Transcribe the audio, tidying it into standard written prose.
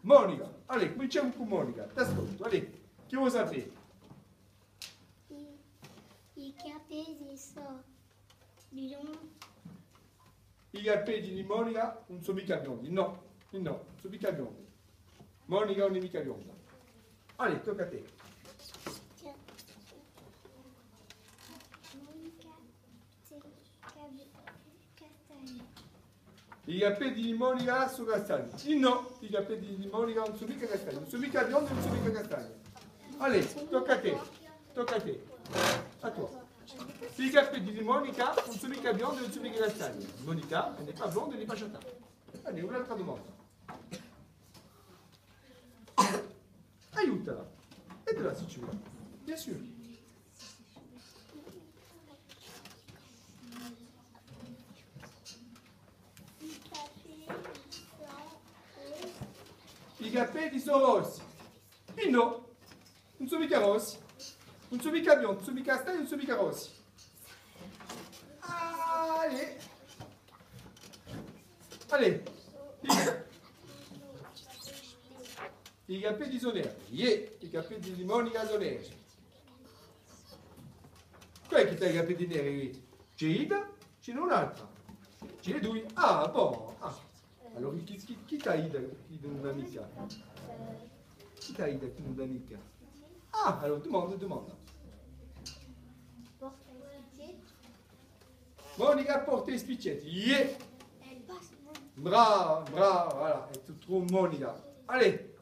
Monica. Allez, cominciamo con Monica. T'ascolto, allez. Che vuoi sapere? I capelli sono lunghi. I capelli di Monica non sono mica biondi. No, non sono mica biondi. Monica non è mica bionda. Allez, tocca a te. Monica castagni. I capelli di Monica sono castani. No, i capelli di Monica non sono mica castani. Non sono mica biondi, non sono mica castani. Allez, tocca a te. Tocca a te. A tua. I capelli di Monica non sono mica biondi, non sono mica castani. Monica n'est pas blonde, elle n'est pas chata. Allez, un'altra domanda. Aiutala. Aidela se tu veux. Bien sûr. I capelli sono rossi. E no, non sono mica rossi. Non sono mica biondi, non sono mica castani, non sono mica rossi. Allez. Allez. I capelli sono neri. Yeah. I capelli di Monica sono neri. Qual è che ha i capelli neri? C'è Ida? Ce n'è un'altra. Ce n'è due. Ah, bon. Ah. Allora, chi t'ha Ida? Chi non un'amica? Chi t'ha Ida? Chi non un'amica? Ah, allora domanda. Monica porta i spiccetti. Yeah. Bravo, voilà. È tutto Monica. Allez.